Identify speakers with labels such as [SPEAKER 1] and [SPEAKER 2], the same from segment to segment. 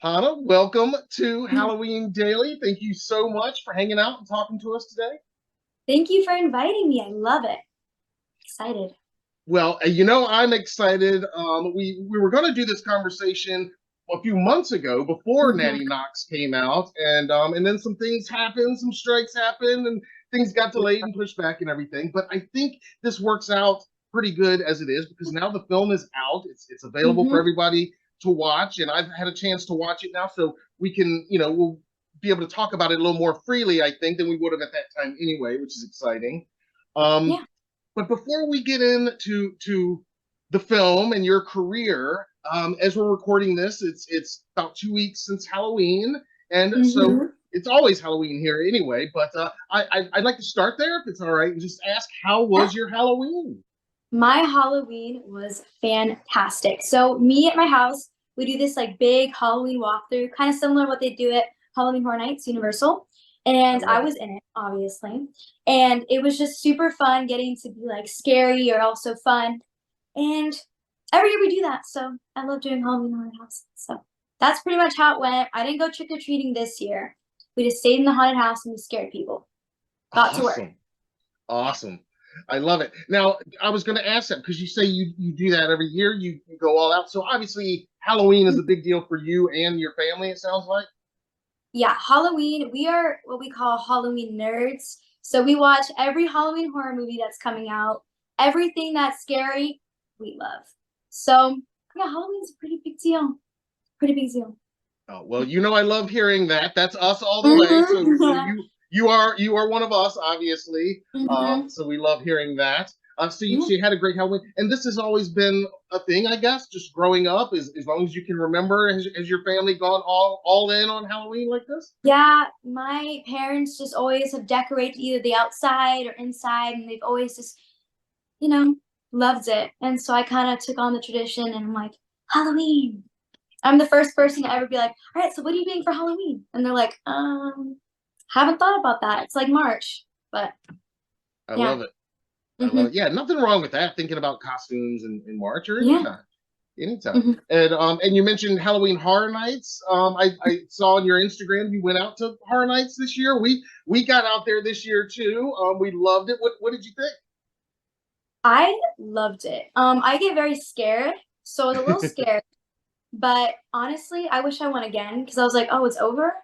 [SPEAKER 1] Hannah, welcome to Halloween Daily. Thank you so much for hanging out and talking to us today.
[SPEAKER 2] Thank you for inviting me. I love it. Excited.
[SPEAKER 1] Well, I'm excited. We were going to do this conversation a few months ago before
[SPEAKER 2] Mhm.
[SPEAKER 1] Natty Knox came out, and then some things happened, some strikes happened, and things got delayed and pushed back and everything. But I think this works out pretty good as it is because now the film is out. It's available for
[SPEAKER 2] Mhm.
[SPEAKER 1] everybody to watch, and I've had a chance to watch it now, so we can we'll be able to talk about it a little more freely, I think, than we would have at that time anyway, which is exciting. Um,
[SPEAKER 2] Yeah.
[SPEAKER 1] but before we get into the film and your career, as we're recording this, it's about 2 weeks since Halloween, and so
[SPEAKER 2] Mhm.
[SPEAKER 1] it's always Halloween here anyway. But I'd like to start there if it's all right, and just ask, how
[SPEAKER 2] Yeah.
[SPEAKER 1] was your Halloween?
[SPEAKER 2] My Halloween was fantastic. So me at my house, we do this like big Halloween walkthrough, kind of similar to what they do at Halloween Horror Nights, Universal.
[SPEAKER 1] I
[SPEAKER 2] And I
[SPEAKER 1] love it.
[SPEAKER 2] was in it, obviously. And it was just super fun getting to be like scary or also fun. And every year we do that. So I love doing Halloween Haunted House. So that's pretty much how it went. I didn't go trick or treating this year. We just stayed in the haunted house and we scared people. Got to work.
[SPEAKER 1] Awesome. Awesome. I love it. Now, I was going to ask that because you say you do that every year. You go all out. So obviously, Halloween is a big deal for you and your family, it sounds like.
[SPEAKER 2] Yeah, Halloween, we are what we call Halloween nerds. So we watch every Halloween horror movie that's coming out. Everything that's scary, we love. So yeah, Halloween's a pretty big deal. Pretty big deal.
[SPEAKER 1] Oh, well, I love hearing that. That's us all the way. So
[SPEAKER 2] Mhm.
[SPEAKER 1] you are one of us, obviously.
[SPEAKER 2] Mhm.
[SPEAKER 1] So we love hearing that. So
[SPEAKER 2] Yeah.
[SPEAKER 1] you had a great Halloween, and this has always been a thing, I guess. Just growing up, as long as you can remember, has your family gone all in on Halloween like this?
[SPEAKER 2] Yeah, my parents just always have decorated either the outside or inside, and they've always just, you know, loved it. And so I kind of took on the tradition, and I'm like, Halloween. I'm the first person to ever be like, all right, so what are you doing for Halloween? And they're like, haven't thought about that. It's like March, but
[SPEAKER 1] I
[SPEAKER 2] yeah.
[SPEAKER 1] love it. I love
[SPEAKER 2] Hmm.
[SPEAKER 1] it. Yeah, nothing wrong with that. Thinking about costumes in March or
[SPEAKER 2] Yeah.
[SPEAKER 1] anytime. Anytime.
[SPEAKER 2] Hmm.
[SPEAKER 1] And you mentioned Halloween Horror Nights. I saw on your Instagram you went out to Horror Nights this year. We got out there this year too. We loved it. What did you
[SPEAKER 2] I loved it. I get very scared, so I was a little
[SPEAKER 1] think?
[SPEAKER 2] scared, but honestly, I wish I went again because I was like, oh, it's over.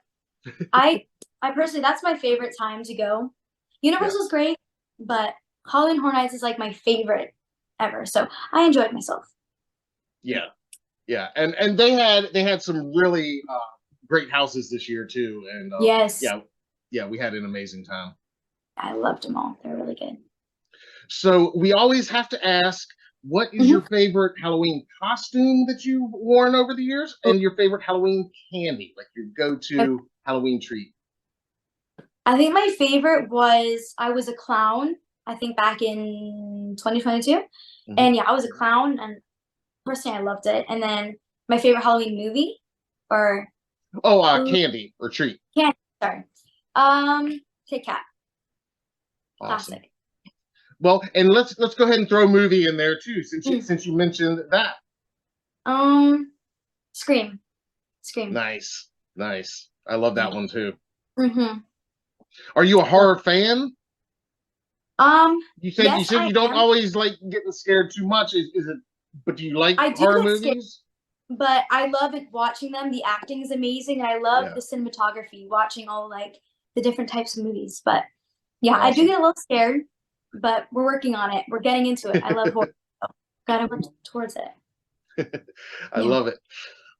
[SPEAKER 2] I I personally, that's my favorite time to go. Universal's
[SPEAKER 1] Yes.
[SPEAKER 2] great, but Halloween Horror Nights is like my favorite ever. So I enjoyed myself.
[SPEAKER 1] Yeah. Yeah. And they had some really great houses this year too. And
[SPEAKER 2] Yes,
[SPEAKER 1] yeah, we had an amazing time.
[SPEAKER 2] I loved them all. They're really good.
[SPEAKER 1] So we always have to ask, what is
[SPEAKER 2] Mhm.
[SPEAKER 1] your favorite Halloween costume that you've worn over the years, and your favorite Halloween candy, like your go-to Halloween treat?
[SPEAKER 2] I think my favorite was I was a clown, I think back in 2022.
[SPEAKER 1] Hmm.
[SPEAKER 2] And yeah, I was a clown and personally I loved it. And then my favorite Halloween movie or
[SPEAKER 1] Oh,
[SPEAKER 2] ooh,
[SPEAKER 1] candy or treat.
[SPEAKER 2] can't sorry. Um Kit Kat.
[SPEAKER 1] Awesome.
[SPEAKER 2] Classic.
[SPEAKER 1] Well, and let's go ahead and throw a movie in there too, since you
[SPEAKER 2] Mm.
[SPEAKER 1] since you mentioned that.
[SPEAKER 2] Um Scream. Scream.
[SPEAKER 1] Nice, nice. I love that
[SPEAKER 2] Yeah.
[SPEAKER 1] one too.
[SPEAKER 2] Mm-hmm.
[SPEAKER 1] Are you a horror fan? You said you
[SPEAKER 2] Yes,
[SPEAKER 1] said
[SPEAKER 2] I
[SPEAKER 1] you don't
[SPEAKER 2] am.
[SPEAKER 1] always like getting scared too much. Is it? But do you like
[SPEAKER 2] I do
[SPEAKER 1] horror
[SPEAKER 2] get scared,
[SPEAKER 1] movies?
[SPEAKER 2] but I love it watching them. The acting is amazing and I love
[SPEAKER 1] Yeah,
[SPEAKER 2] the cinematography, watching all like the different types of movies. But yeah, I do
[SPEAKER 1] awesome.
[SPEAKER 2] get a little scared, but we're working on it. We're getting into it. I love horror. So gotta work towards it.
[SPEAKER 1] I
[SPEAKER 2] Yeah.
[SPEAKER 1] love it.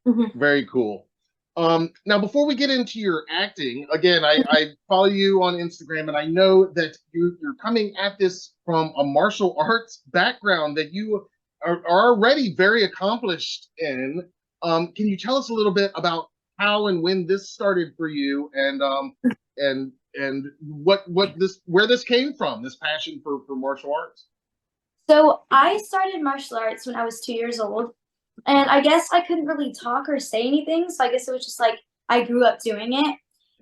[SPEAKER 2] Hmm.
[SPEAKER 1] Very cool. Now, before we get into your acting, again, I follow you on Instagram, and I know that you're coming at this from a martial arts background that you are already very accomplished in. Can you tell us a little bit about how and when this started for you, and what this where this came from, this passion for martial arts?
[SPEAKER 2] So I started martial arts when I was 2 years old. And I guess I couldn't really talk or say anything. So I guess it was just like I grew up doing it.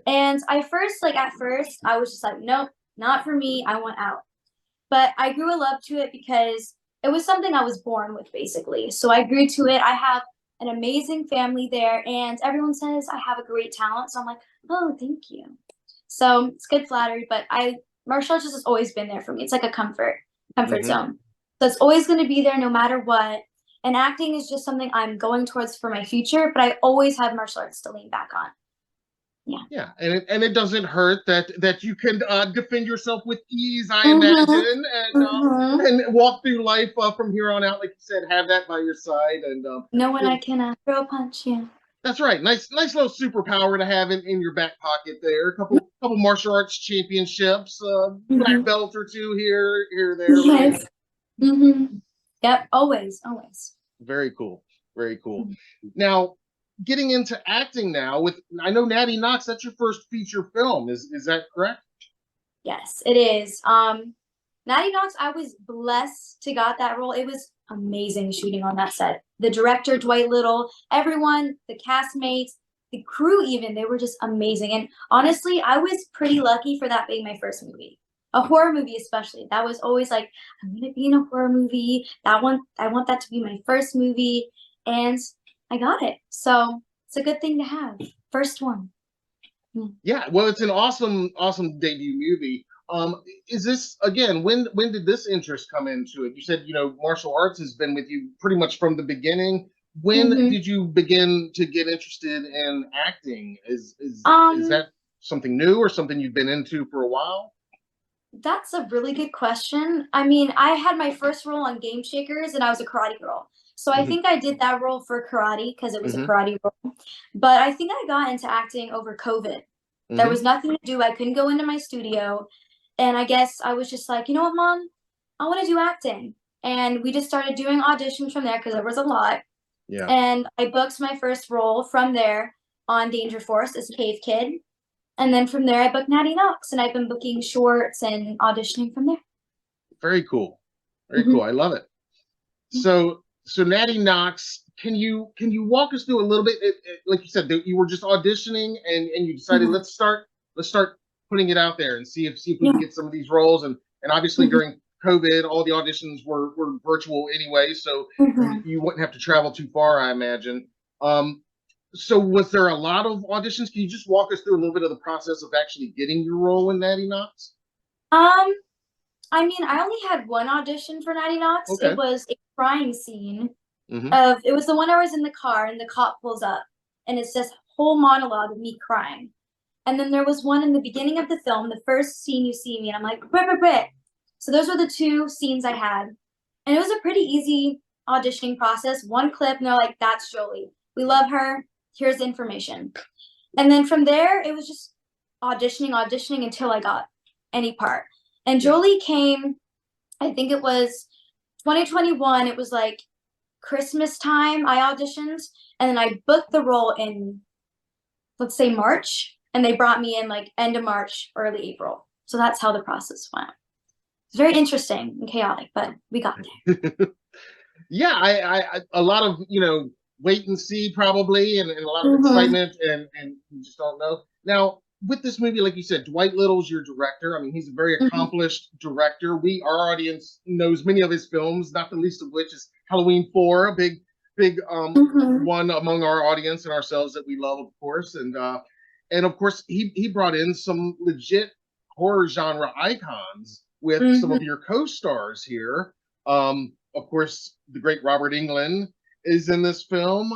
[SPEAKER 2] And at first, I was just like, nope, not for me. I want out. But I grew a love to it because it was something I was born with, basically. So I grew to it. I have an amazing family there, and everyone says I have a great talent. So I'm like, oh, thank you. So it's good flattery, but martial arts has always been there for me. It's like a comfort zone. So it's always going to be there no matter what. And acting is just something I'm going towards for my future, but I always have martial arts to lean back on.
[SPEAKER 1] Yeah, and it doesn't hurt that you can defend yourself with ease, I imagine, and walk through life from here on out, like you said, have that by your side, and
[SPEAKER 2] know when I can throw a punch. Yeah,
[SPEAKER 1] that's right. Nice little superpower to have in your back pocket there. A couple martial arts championships, black belt or two here, there.
[SPEAKER 2] Yes. Right? Yep. Always.
[SPEAKER 1] Very cool. Very cool. Now, getting into acting now with, I know Natty Knox, that's your first feature film. Is that correct?
[SPEAKER 2] Yes, it is. Natty Knox, I was blessed to got that role. It was amazing shooting on that set. The director, Dwight Little, everyone, the castmates, the crew even, they were just amazing. And honestly, I was pretty lucky for that being my first movie. A horror movie especially. That was always like, I'm gonna be in a horror movie. I want that to be my first movie. And I got it. So it's a good thing to have. First one.
[SPEAKER 1] Yeah, well, it's an awesome debut movie. Is this, again, when did this interest come into it? You said, martial arts has been with you pretty much from the beginning. When did you begin to get interested in acting? Is that something new or something you've been into for a while?
[SPEAKER 2] That's a really good question. I mean, I had my first role on Game Shakers and I was a karate girl. So I think I did that role for karate because it was a karate role. But I think I got into acting over COVID. There was nothing to do. I couldn't go into my studio. And I guess I was just like, you know what, Mom? I want to do acting. And we just started doing auditions from there because there was a lot.
[SPEAKER 1] Yeah.
[SPEAKER 2] And I booked my first role from there on Danger Force as Cave Kid. And then from there, I booked Natty Knox, and I've been booking shorts and auditioning from there.
[SPEAKER 1] Very cool. Very cool. I love it. So Natty Knox, can you walk us through a little bit? Like you said, you were just auditioning, and you decided let's start putting it out there and see if we can get some of these roles. And obviously during COVID, all the auditions were virtual anyway, so you wouldn't have to travel too far, I imagine. So was there a lot of auditions? Can you just walk us through a little bit of the process of actually getting your role in Natty Knox?
[SPEAKER 2] I mean, I only had one audition for Natty Knox.
[SPEAKER 1] Okay.
[SPEAKER 2] It was a crying scene it was the one where I was in the car and the cop pulls up and it's this whole monologue of me crying. And then there was one in the beginning of the film, the first scene you see me, and I'm like, Brit. So those were the two scenes I had. And it was a pretty easy auditioning process. One clip, and they're like, that's Jolie. We love her. Here's the information. And then from there, it was just auditioning until I got any part. And Jolie came, I think it was 2021. It was like Christmas time. I auditioned, and then I booked the role in, let's say, March. And they brought me in like end of March, early April. So that's how the process went. It's very interesting and chaotic, but we got there.
[SPEAKER 1] Yeah, I a lot of, wait and see probably, and a lot of excitement, and you just don't know. Now, with this movie, like you said, Dwight Little's your director. I mean, he's a very accomplished director. Our audience knows many of his films, not the least of which is Halloween 4, a big one among our audience and ourselves that we love, of course. And of course, he brought in some legit horror genre icons with some of your co-stars here. Of course, the great Robert Englund is in this film.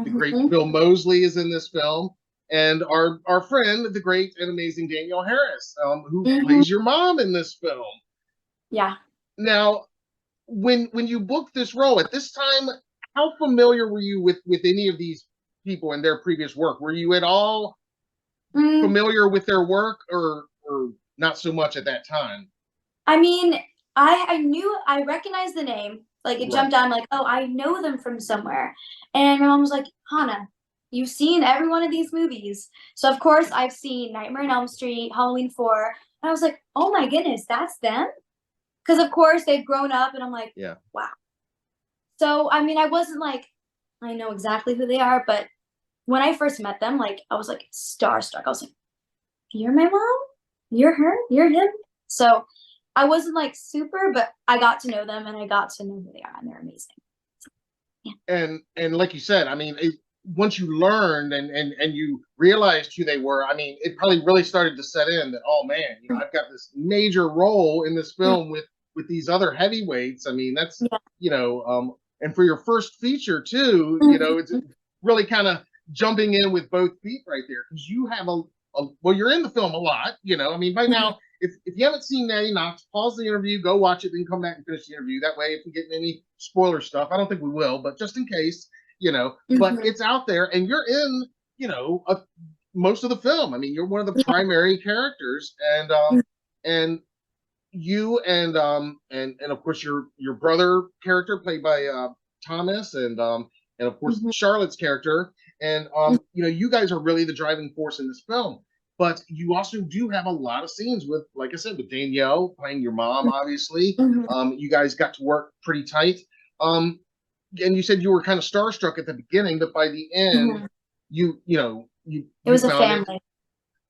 [SPEAKER 1] The great Bill Mosley is in this film. And our friend, the great and amazing Danielle Harris, who plays your mom in this film.
[SPEAKER 2] Yeah.
[SPEAKER 1] Now, when you booked this role at this time, how familiar were you with any of these people and their previous work? Were you at all familiar with their work, or not so much at that time?
[SPEAKER 2] I mean, I recognized the name. Like it jumped out. I'm like, oh, I know them from somewhere. And my mom was like, Hannah, you've seen every one of these movies. So of course I've seen Nightmare on Elm Street, Halloween 4. And I was like, oh my goodness, that's them? Because of course they've grown up, and I'm like, wow. So I mean, I wasn't like, I know exactly who they are, but when I first met them, like I was like starstruck. I was like, you're my mom? You're her? You're him? So I wasn't like super, but I got to know them, and I got to know who they are, and they're amazing.
[SPEAKER 1] And like you said, I mean, once you learned and you realized who they were, I mean, it probably really started to set in that, oh man, you know, I've got this major role in this film with these other heavyweights. I mean, that's,
[SPEAKER 2] Yeah.
[SPEAKER 1] you know, and for your first feature too, you know, it's
[SPEAKER 2] Mhm.
[SPEAKER 1] really kind of jumping in with both feet right there, because you have well, you're in the film a lot, you know. I mean, by
[SPEAKER 2] Mhm.
[SPEAKER 1] now, if you haven't seen Natty Knox, pause the interview, go watch it, then come back and finish the interview. That way, if we get any spoiler stuff, I don't think we will, but just in case, you know. But
[SPEAKER 2] Mhm.
[SPEAKER 1] it's out there, and you're in, you know, most of the film. I mean, you're one of the
[SPEAKER 2] Yeah.
[SPEAKER 1] primary characters, and you and of course your brother character played by Thomas, and of course
[SPEAKER 2] Mhm.
[SPEAKER 1] Charlotte's character, and
[SPEAKER 2] Mhm.
[SPEAKER 1] you know, you guys are really the driving force in this film. But you also do have a lot of scenes with, like I said, with Danielle playing your mom. Obviously,
[SPEAKER 2] Mhm.
[SPEAKER 1] you guys got to work pretty tight. Um, and you said you were kind of starstruck at the beginning, but by the end,
[SPEAKER 2] Mhm.
[SPEAKER 1] you know
[SPEAKER 2] It
[SPEAKER 1] you
[SPEAKER 2] was a
[SPEAKER 1] found it.
[SPEAKER 2] family.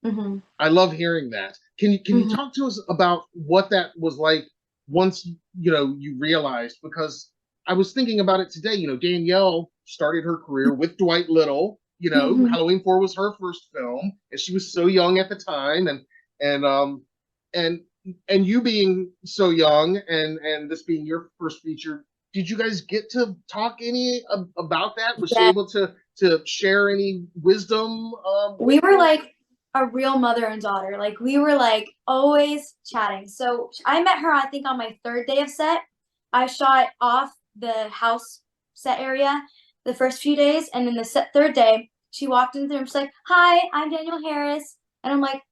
[SPEAKER 2] Mhm.
[SPEAKER 1] I love hearing that. Can you
[SPEAKER 2] Mhm.
[SPEAKER 1] talk to us about what that was like once you know you realized? Because I was thinking about it today. You know, Danielle started her career with Dwight Little. You know,
[SPEAKER 2] Mhm.
[SPEAKER 1] Halloween 4 was her first film, and she was so young at the time, and and and you being so young, and this being your first feature, did you guys get to talk any about that? Was she
[SPEAKER 2] Yeah.
[SPEAKER 1] able to share any wisdom
[SPEAKER 2] We
[SPEAKER 1] with
[SPEAKER 2] were
[SPEAKER 1] you?
[SPEAKER 2] like a real mother and daughter. Like we were like always chatting. So I met her, I think, on my third day of set. I shot off the house set area the first few days, and then the third day, she walked into the room. She's like, "Hi, I'm Danielle Harris," and I'm like,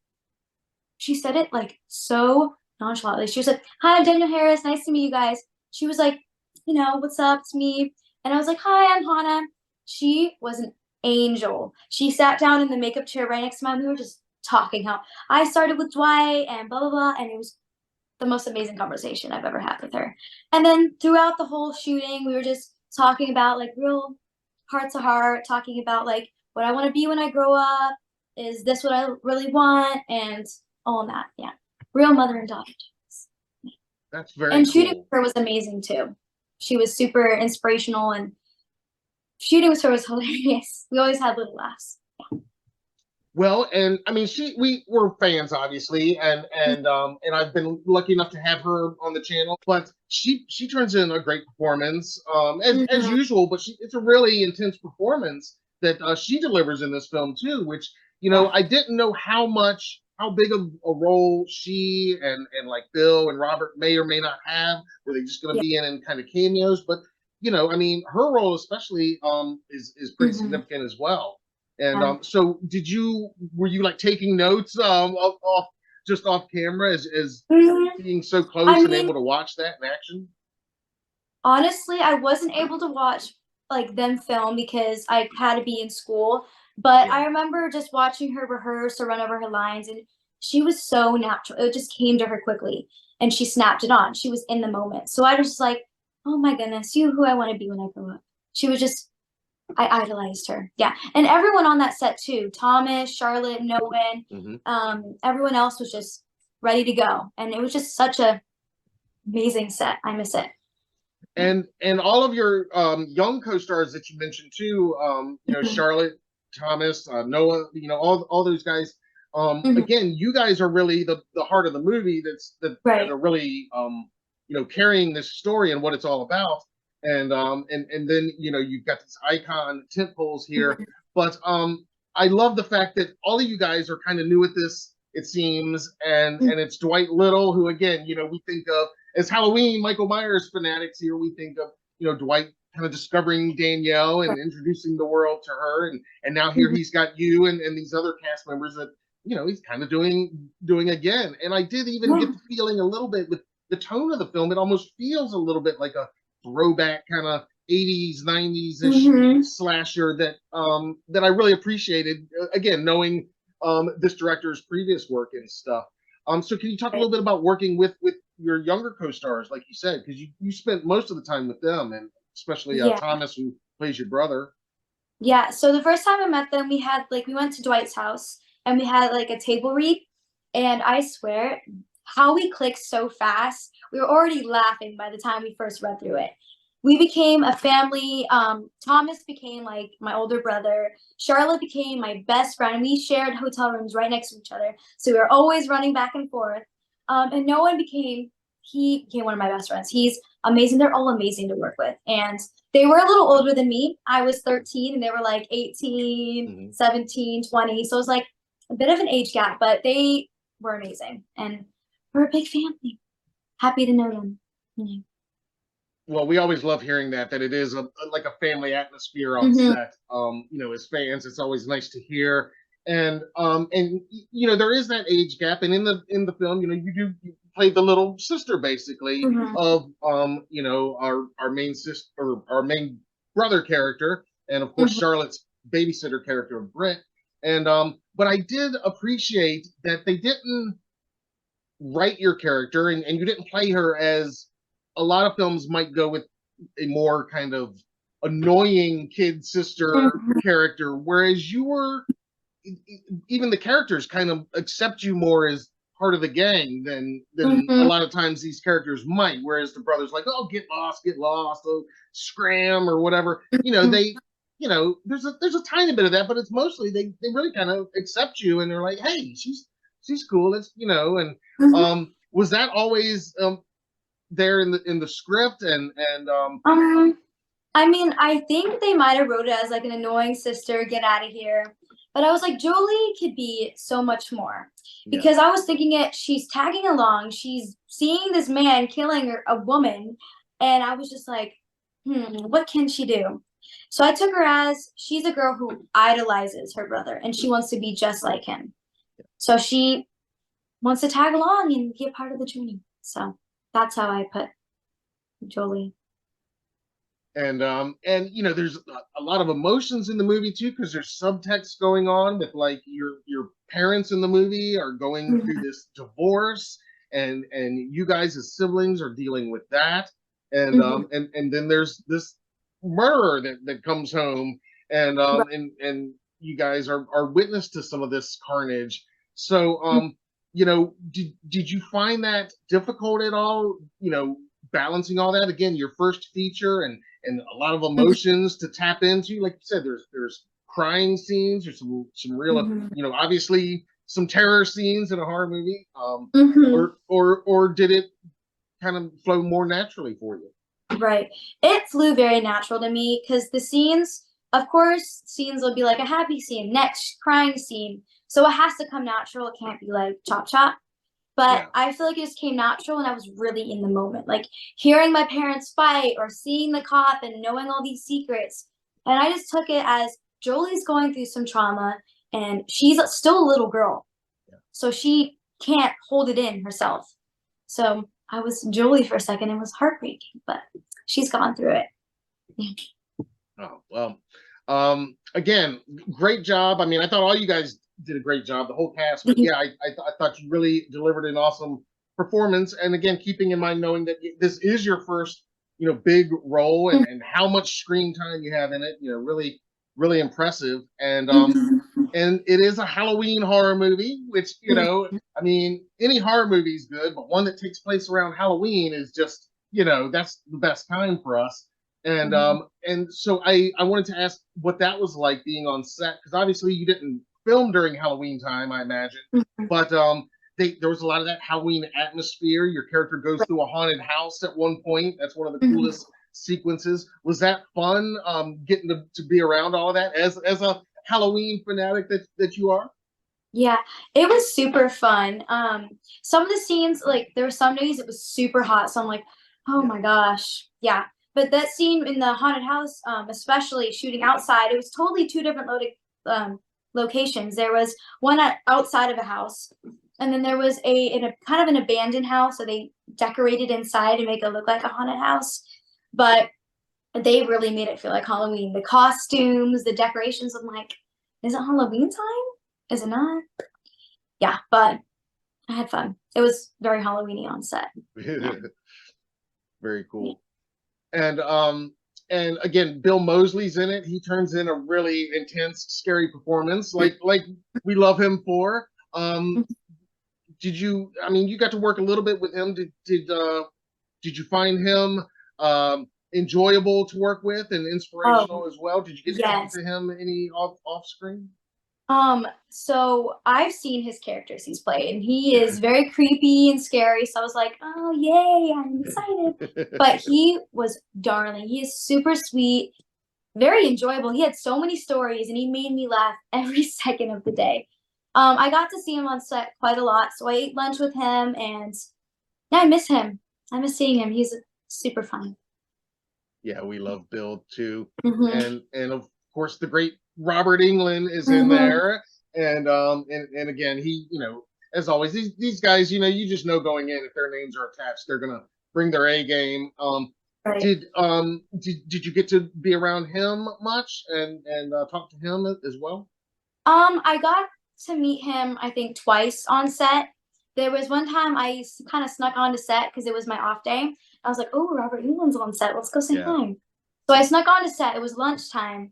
[SPEAKER 2] she said it like so nonchalantly. She was like, "Hi, I'm Danielle Harris. Nice to meet you guys." She was like, "What's up? It's me." And I was like, "Hi, I'm Hannah." She was an angel. She sat down in the makeup chair right next to mine. We were just talking how I started with Dwight and blah blah blah, and it was the most amazing conversation I've ever had with her. And then throughout the whole shooting, we were just talking about like real heart to heart, talking about like what I want to be when I grow up. Is this what I really want? And all that. Yeah. Real mother and daughter.
[SPEAKER 1] That's very
[SPEAKER 2] And shooting with
[SPEAKER 1] cool.
[SPEAKER 2] her was amazing too. She was super inspirational, and shooting with her was hilarious. We always had little laughs.
[SPEAKER 1] Well, and I mean, we were fans, obviously, and I've been lucky enough to have her on the channel. But she turns in a great performance, as
[SPEAKER 2] Mhm.
[SPEAKER 1] usual. But it's a really intense performance that she delivers in this film too. Which, you know,
[SPEAKER 2] Yeah.
[SPEAKER 1] I didn't know how big of a role she and like Bill and Robert may or may not have. Were they just going to
[SPEAKER 2] Yeah.
[SPEAKER 1] be in kind of cameos? But you know, I mean, her role especially is pretty
[SPEAKER 2] Mhm.
[SPEAKER 1] significant as well. And
[SPEAKER 2] Yeah.
[SPEAKER 1] so were you like taking notes off just off camera as
[SPEAKER 2] Mhm.
[SPEAKER 1] being so
[SPEAKER 2] I
[SPEAKER 1] close and
[SPEAKER 2] mean,
[SPEAKER 1] able to watch that in action?
[SPEAKER 2] honestly, I wasn't able to watch like them film because I had to be in school. But
[SPEAKER 1] Yeah.
[SPEAKER 2] I remember just watching her rehearse or run over her lines, and she was so natural. It just came to her quickly, and she snapped it on. She was in the moment. So I was just like, oh my goodness, you who I want to be when I grow up. She was just, I idolized her. Yeah. And everyone on that set too, Thomas, Charlotte, Noah,
[SPEAKER 1] Hmm.
[SPEAKER 2] everyone else was just ready to go. And it was just such a amazing set. I miss it. Yeah.
[SPEAKER 1] And all of your young co-stars that you mentioned too, you know,
[SPEAKER 2] Mhm.
[SPEAKER 1] Charlotte, Thomas, Noah, you know, all those guys.
[SPEAKER 2] Mhm.
[SPEAKER 1] Again, you guys are really the heart of the movie. That
[SPEAKER 2] Right.
[SPEAKER 1] are really you know, carrying this story and what it's all about. And then you know you've got these icon tent poles here,
[SPEAKER 2] Mhm.
[SPEAKER 1] but I love the fact that all of you guys are kind of new at this. It seems, and it's Dwight Little, who again, you know, we think of as Halloween Michael Myers fanatics here. We think of, you know, Dwight kind of discovering Danielle and
[SPEAKER 2] Right.
[SPEAKER 1] introducing the world to her, and now here
[SPEAKER 2] Mhm.
[SPEAKER 1] he's got you and these other cast members that, you know, he's kind of doing again. And I did even get
[SPEAKER 2] Yeah.
[SPEAKER 1] the feeling a little bit with the tone of the film. It almost feels a little bit like a throwback kind of 80s 90s ish
[SPEAKER 2] Mhm.
[SPEAKER 1] slasher that I really appreciated, again, knowing this director's previous work and stuff. So can you talk a
[SPEAKER 2] Right.
[SPEAKER 1] little bit about working with your younger co-stars, like you said, because you spent most of the time with them, and especially
[SPEAKER 2] Yeah.
[SPEAKER 1] Thomas, who plays your brother.
[SPEAKER 2] Yeah. So the first time I met them, we had like we went to Dwight's house and we had like a table read, and I swear how we clicked so fast. We were already laughing by the time we first read through it. we became a family. Thomas became like my older brother. Charlotte became my best friend. We shared hotel rooms right next to each other, so we were always running back and forth. And Noah he became one of my best friends. He's amazing. They're all amazing to work with, and they were a little older than me. I was 13 and they were like 18, 17, 20. So it was like a bit of an age gap, but they were amazing. And we're a big family. Happy to know them.
[SPEAKER 1] Well, we always love hearing that it is like a family atmosphere on set. You know, as fans, it's always nice to hear. And you know, there is that age gap, and in the film, you know, you play the little sister basically of you know, our main sister, or our main brother character, and of course Charlotte's babysitter character of Britt. And but I did appreciate that they didn't write your character, and you didn't play her as a lot of films might go with a more kind of annoying kid sister character, whereas you were, even the characters kind of accept you more as part of the gang than a lot of times these characters might. Whereas the brothers like, oh, get lost, oh, scram or whatever. You know, they, you know, there's a tiny bit of that, but it's mostly they really kind of accept you, and they're like, hey, she's cool. It's, you know, and was that always there in the script? And
[SPEAKER 2] I mean, I think they might have wrote it as like an annoying sister, get out of here. But I was like, Jolie could be so much more, because I was thinking she's tagging along, she's seeing this man killing a woman, and I was just like, what can she do? So I took her as she's a girl who idolizes her brother, and she wants to be just like him. So she wants to tag along and be a part of the journey. So that's how I put Jolie.
[SPEAKER 1] And you know, there's a lot of emotions in the movie too, because there's subtext going on with like your parents in the movie are going through this divorce, and you guys as siblings are dealing with that, and and then there's this murderer that comes home, and and you guys are witness to some of this carnage. So you know, did you find that difficult at all, you know, balancing all that? Again, your first feature, and a lot of emotions to tap into. Like you said, there's crying scenes, there's some real, you know, obviously some terror scenes in a horror movie. Or did it kind of flow more naturally for you?
[SPEAKER 2] Right. It flew very natural to me, because the scenes, of course, scenes will be like a happy scene, next crying scene. So it has to come natural. It can't be like chop chop. But I feel like it just came natural, and I was really in the moment. Like hearing my parents fight, or seeing the cop and knowing all these secrets. And I just took it as Jolie's going through some trauma, and she's still a little girl. So she can't hold it in herself. So I was Jolie for a second. It was heartbreaking, but she's gone through it.
[SPEAKER 1] Oh, well, again, great job. I mean, I thought all you guys did a great job, the whole cast. But yeah, I thought you really delivered an awesome performance. And again, keeping in mind, knowing that this is your first, you know, big role, and how much screen time you have in it, you know, really impressive. And and it is a Halloween horror movie, which, you know, I mean, any horror movie is good, but one that takes place around Halloween is just, you know, that's the best time for us. And so I wanted to ask what that was like being on set, because obviously you didn't film during Halloween time, I imagine, but there was a lot of that Halloween atmosphere. Your character goes through a haunted house at one point. That's one of the coolest sequences. Was that fun, getting to be around all of that as a Halloween fanatic that you are?
[SPEAKER 2] Yeah, it was super fun. Some of the scenes, like there were some days it was super hot, so I'm like, oh my gosh, yeah. But that scene in the haunted house, especially shooting outside, it was totally two different locations. There was one outside of a house, and then there was in a kind of an abandoned house, so they decorated inside to make it look like a haunted house. But they really made it feel like Halloween. The costumes, the decorations. I'm like, is it Halloween time? Is it not? Yeah, but I had fun. It was very Halloweeny on set.
[SPEAKER 1] Very cool. And again, Bill Mosley's in it. He turns in a really intense, scary performance, like we love him for. Did you? I mean, you got to work a little bit with him. Did you find him enjoyable to work with and inspirational
[SPEAKER 2] Oh,
[SPEAKER 1] as well? Did you get to talk
[SPEAKER 2] yes.
[SPEAKER 1] to him any off screen?
[SPEAKER 2] So I've seen his characters he's played, and he is very creepy and scary. So I was like, oh yay, I'm excited. But he was darling. He is super sweet, very enjoyable. He had so many stories, and he made me laugh every second of the day. I got to see him on set quite a lot, so I ate lunch with him, and yeah, I miss him. I miss seeing him. He's super fun.
[SPEAKER 1] Yeah, we love Bill too,
[SPEAKER 2] Mhm.
[SPEAKER 1] and of course the great Robert England is in
[SPEAKER 2] Mhm.
[SPEAKER 1] there, and again he, as always, these guys, you just know going in, if their names are attached, they're gonna bring their A game.
[SPEAKER 2] Right.
[SPEAKER 1] Did you get to be around him much and talk to him as well?
[SPEAKER 2] I got to meet him, I think, twice on set. There was one time I kind of snuck onto set because it was my off day. I was like, "Oh, Robert England's on set. Let's go say
[SPEAKER 1] Yeah.
[SPEAKER 2] hi." So I snuck onto set. It was lunchtime,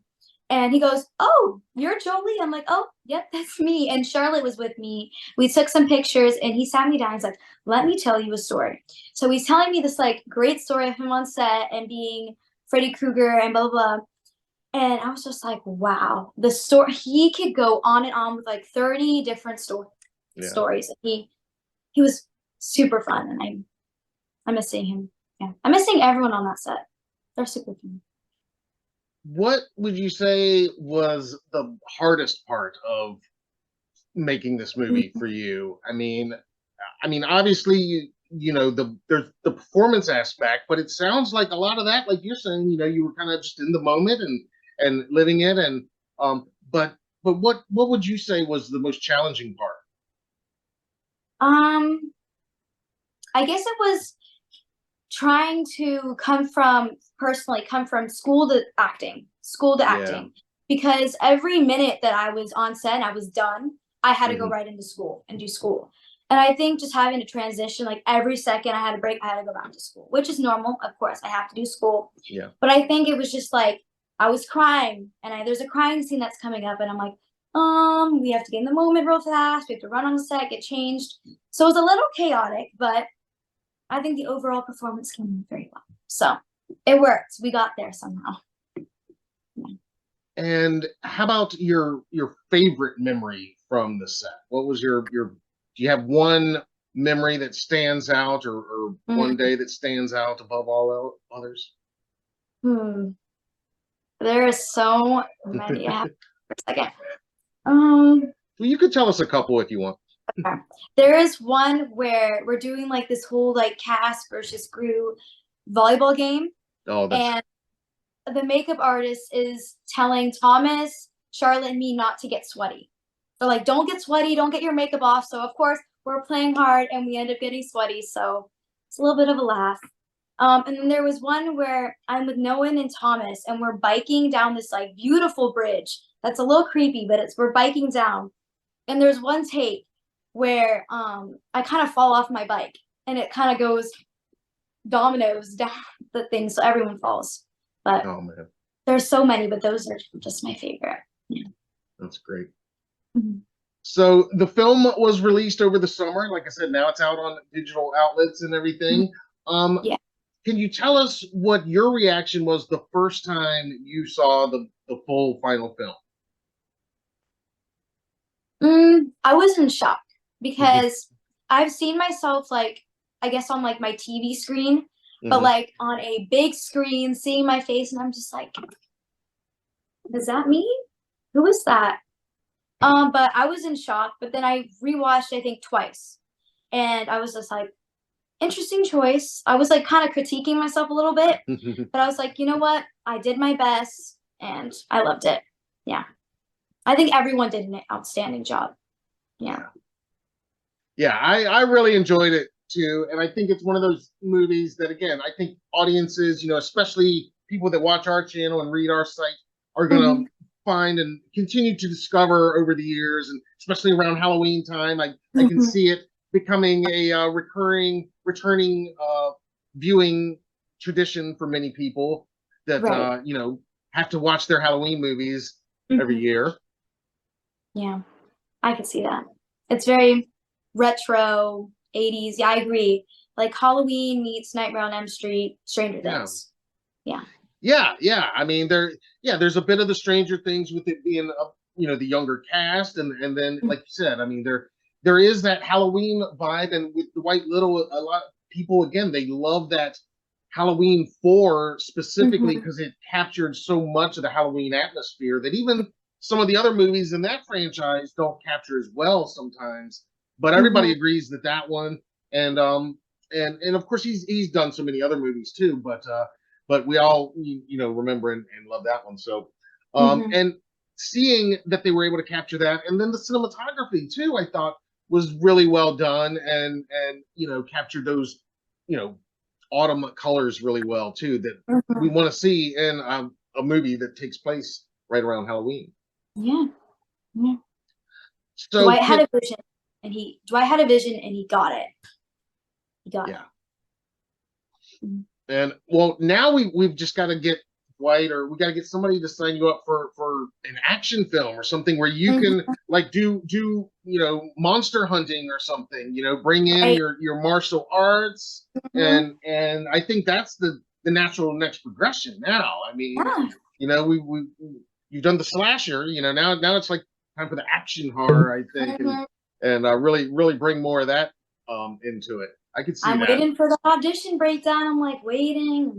[SPEAKER 2] and he goes, "Oh, you're Jolie." I'm like, "Oh, yep, that's me." And Charlotte was with me. We took some pictures, and he sat me down. He's like, "Let me tell you a story." So he's telling me this like great story of him on set and being Freddy Krueger and blah blah blah. And I was just like, wow, the story he could go on and on with like 30 different
[SPEAKER 1] Yeah.
[SPEAKER 2] stories. He was super fun, and I miss seeing him. Yeah. I'm missing everyone on that set. They're super fun.
[SPEAKER 1] What would you say was the hardest part of making this movie
[SPEAKER 2] Mhm.
[SPEAKER 1] for you? I mean, obviously, there's the performance aspect, but it sounds like a lot of that, like you're saying, you were kind of just in the moment and living it, and but what would you say was the most challenging part?
[SPEAKER 2] Um, I guess it was trying to come from school to
[SPEAKER 1] Yeah.
[SPEAKER 2] acting, because every minute that I was on set and I was done, I had to go
[SPEAKER 1] Hmm.
[SPEAKER 2] right into school and do school. And I think just having to transition, like every second I had a break, I had to go back to school, which is normal. Of course, I have to do school.
[SPEAKER 1] Yeah.
[SPEAKER 2] But I think it was just like I was crying, and there's a crying scene that's coming up, and I'm like, we have to get in the moment real fast. We have to run on the set, get changed. So it was a little chaotic, but I think the overall performance came in very well. So it worked. We got there somehow. Yeah.
[SPEAKER 1] And how about your favorite memory from the set? What was your do you have one memory that stands out, or one
[SPEAKER 2] Mm,
[SPEAKER 1] day that stands out above all others?
[SPEAKER 2] hmm. There is so many. I have for a second. Um,
[SPEAKER 1] Well, you could tell us a couple if you want.
[SPEAKER 2] okay. There is one where we're doing like this whole like cast versus crew volleyball game,
[SPEAKER 1] Oh, that's
[SPEAKER 2] and the makeup artist is telling Thomas, Charlotte, and me not to get sweaty. They're like, don't get sweaty, don't get your makeup off. So of course we're playing hard and we end up getting sweaty. So it's a little bit of a laugh. And then there was one where I'm with Noah and Thomas, and we're biking down this like beautiful bridge. That's a little creepy, but we're biking down. And there's one take where I kind of fall off my bike, and it kind of goes dominoes down the thing, so everyone falls. But
[SPEAKER 1] oh man,
[SPEAKER 2] there's so many, but those are just my favorite. Yeah.
[SPEAKER 1] that's great.
[SPEAKER 2] Mhm.
[SPEAKER 1] So the film was released over the summer. Like I said, now it's out on digital outlets and
[SPEAKER 2] Mhm.
[SPEAKER 1] everything.
[SPEAKER 2] Yeah.
[SPEAKER 1] Can you tell us what your reaction was the first time you saw the full final film?
[SPEAKER 2] I was in shock because I've seen myself like I guess on like my TV screen, but
[SPEAKER 1] Hmm.
[SPEAKER 2] like on a big screen, seeing my face, and I'm just like, is that me? Who is that? But I was in shock. But then I rewatched, I think, twice, and I was just like, interesting choice. I was like kind of critiquing myself a little bit, but I was like, you know what? I did my best, and I loved it. Yeah, I think everyone did an outstanding job. Yeah.
[SPEAKER 1] Yeah. Yeah, I really enjoyed it too, and I think it's one of those movies that, again, I think audiences, especially people that watch our channel and read our site, are gonna
[SPEAKER 2] Hmm.
[SPEAKER 1] find and continue to discover over the years, and especially around Halloween time, I can
[SPEAKER 2] Hmm.
[SPEAKER 1] see it becoming a returning viewing tradition for many people that
[SPEAKER 2] Right.
[SPEAKER 1] have to watch their Halloween movies every
[SPEAKER 2] Hmm.
[SPEAKER 1] year.
[SPEAKER 2] Yeah, I could see that. It's very retro 80s. Yeah, I agree. Like Halloween meets Nightmare on Elm Street, Stranger
[SPEAKER 1] Yeah.
[SPEAKER 2] Things.
[SPEAKER 1] Yeah. I mean, there's a bit of the Stranger Things with it being the younger cast, and then like you said, I mean, there is that Halloween vibe, and with the White Little, a lot of people again they love that Halloween 4 specifically
[SPEAKER 2] Mm-hmm.
[SPEAKER 1] because it captured so much of the Halloween atmosphere that even some of the other movies in that franchise don't capture as well sometimes. But everybody
[SPEAKER 2] Mm-hmm.
[SPEAKER 1] agrees that that one, and and of course he's done so many other movies too, but we all remember and love that one. So
[SPEAKER 2] Mm-hmm.
[SPEAKER 1] and seeing that they were able to capture that, and then the cinematography too, I thought was really well done, and captured those you know autumn colors really well too, that we
[SPEAKER 2] Mm-hmm.
[SPEAKER 1] want to see in a movie that takes place right around Halloween.
[SPEAKER 2] Yeah. Yeah.
[SPEAKER 1] So
[SPEAKER 2] Dwight had a vision and he got it. He got it.
[SPEAKER 1] yeah.
[SPEAKER 2] Mm-hmm.
[SPEAKER 1] And well, now we've just got to get Dwight, or we got to get somebody to sign you up for an action film or something where you can like do monster hunting or something. Bring in
[SPEAKER 2] Right.
[SPEAKER 1] your martial arts,
[SPEAKER 2] Mm-hmm.
[SPEAKER 1] and I think that's the natural next progression. Now, I mean,
[SPEAKER 2] Yeah.
[SPEAKER 1] we you've done the slasher. Now it's like time for the action horror, I think,
[SPEAKER 2] Mm-hmm.
[SPEAKER 1] and really bring more of that into it. I could see
[SPEAKER 2] I'm
[SPEAKER 1] that.
[SPEAKER 2] waiting for the audition breakdown. I'm like waiting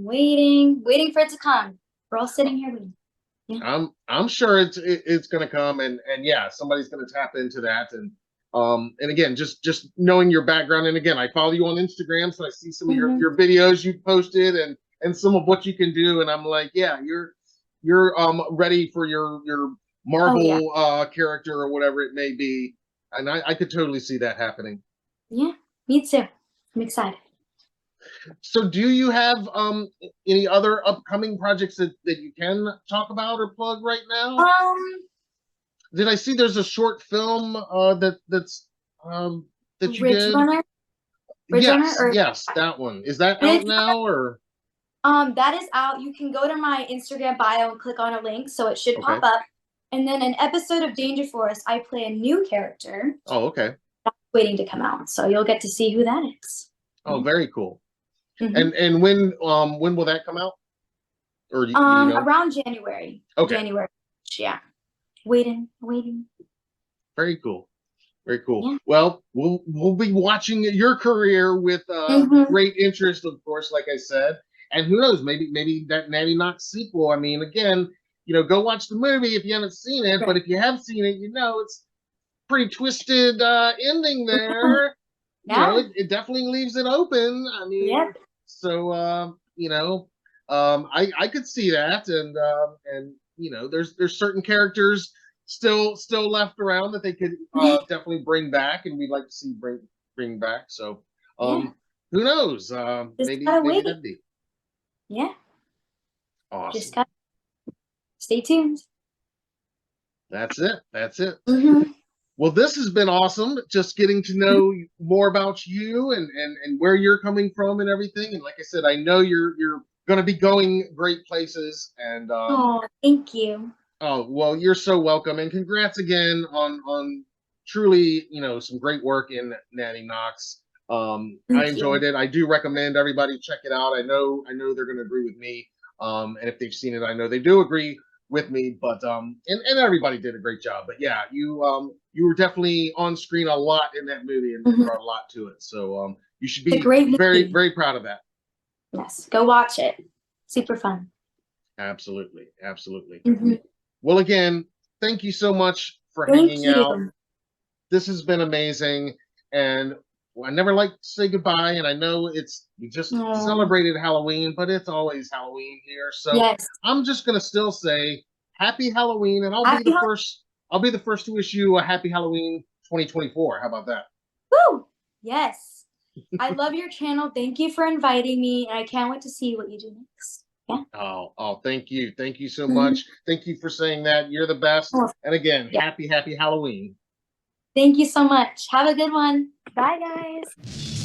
[SPEAKER 2] for it to come. We're all sitting here waiting. Yeah.
[SPEAKER 1] I'm sure it's going to come, and yeah, somebody's going to tap into that, and again, just knowing your background, and again, I follow you on Instagram, so I see some of
[SPEAKER 2] Mm-hmm.
[SPEAKER 1] your videos you posted, and some of what you can do, and I'm like, yeah, you're ready for your
[SPEAKER 2] Oh yeah.
[SPEAKER 1] Marvel character or whatever it may be, and I could totally see that happening.
[SPEAKER 2] Yeah. Me too. I'm excited.
[SPEAKER 1] So do you have any other upcoming projects that you can talk about or plug right now?
[SPEAKER 2] Um,
[SPEAKER 1] Did I see there's a short film that you
[SPEAKER 2] Ridge
[SPEAKER 1] did?
[SPEAKER 2] Runner, Ridge Runner,
[SPEAKER 1] Yes,
[SPEAKER 2] or
[SPEAKER 1] yes, that one. Is that
[SPEAKER 2] Ridge
[SPEAKER 1] out now or
[SPEAKER 2] that is out. You can go to my Instagram bio and click on a link, so it should pop
[SPEAKER 1] okay?
[SPEAKER 2] up. And then an episode of Danger Force, I play a new character
[SPEAKER 1] Oh, okay.
[SPEAKER 2] waiting to come out. So you'll get to see who that is.
[SPEAKER 1] Oh, very cool.
[SPEAKER 2] Mm-hmm.
[SPEAKER 1] And when will that come out? Or do you know?
[SPEAKER 2] Around January.
[SPEAKER 1] Okay,
[SPEAKER 2] January. Yeah. Waiting.
[SPEAKER 1] very cool. Very cool.
[SPEAKER 2] Yeah.
[SPEAKER 1] Well, we'll be watching your career with
[SPEAKER 2] Mm-hmm.
[SPEAKER 1] great interest, of course, like I said. And who knows, maybe that Natty Knox sequel. I mean, again, go watch the movie if you haven't seen it. But
[SPEAKER 2] Right.
[SPEAKER 1] if you have seen it, it's pretty twisted ending there.
[SPEAKER 2] Yeah.
[SPEAKER 1] It definitely leaves it open. I mean,
[SPEAKER 2] Yep.
[SPEAKER 1] so I could see that, and there's certain characters still left around that they could definitely bring back, and we'd like to see bring back. So
[SPEAKER 2] Yeah.
[SPEAKER 1] who knows?
[SPEAKER 2] Just
[SPEAKER 1] Maybe
[SPEAKER 2] gotta wait.
[SPEAKER 1] that'd be
[SPEAKER 2] Yeah. Just
[SPEAKER 1] awesome.
[SPEAKER 2] gotta stay tuned.
[SPEAKER 1] That's it. That's it.
[SPEAKER 2] Mm-hmm.
[SPEAKER 1] Well, this has been awesome. Just getting to know more about you and where you're coming from and everything. And like I said, I know you're going to be going great places. And
[SPEAKER 2] Oh, thank you.
[SPEAKER 1] oh well, you're so welcome. And congrats again on truly some great work in Natty Knox. I
[SPEAKER 2] Thank
[SPEAKER 1] enjoyed
[SPEAKER 2] you.
[SPEAKER 1] it. I do recommend everybody check it out. I know they're going to agree with me. And if they've seen it, I know they do agree with me, but and everybody did a great job. But yeah, you were definitely on screen a lot in that movie and
[SPEAKER 2] Mm-hmm.
[SPEAKER 1] brought a lot to it. So you should
[SPEAKER 2] It's a
[SPEAKER 1] be
[SPEAKER 2] great
[SPEAKER 1] very,
[SPEAKER 2] movie.
[SPEAKER 1] very proud of that.
[SPEAKER 2] Yes. Go watch it. Super fun.
[SPEAKER 1] Absolutely. Absolutely.
[SPEAKER 2] Mm-hmm.
[SPEAKER 1] Well, again, thank you so much for
[SPEAKER 2] Thank
[SPEAKER 1] hanging out.
[SPEAKER 2] you.
[SPEAKER 1] This has been amazing. And I never like to say goodbye. And I know we just
[SPEAKER 2] Oh,
[SPEAKER 1] celebrated Halloween, but it's always Halloween here. So
[SPEAKER 2] yes.
[SPEAKER 1] I'm just gonna still say happy Halloween, and
[SPEAKER 2] Happy
[SPEAKER 1] I'll be the first to wish you a happy Halloween 2024. How about that?
[SPEAKER 2] Woo! Yes. I love your channel. Thank you for inviting me, and I can't wait to see what you do next. Yeah.
[SPEAKER 1] Oh, thank you. Thank you so
[SPEAKER 2] Mm-hmm.
[SPEAKER 1] much. Thank you for saying that. You're the best.
[SPEAKER 2] Oh,
[SPEAKER 1] And again,
[SPEAKER 2] yeah.
[SPEAKER 1] happy Halloween.
[SPEAKER 2] Thank you so much. Have a good one. Bye, guys.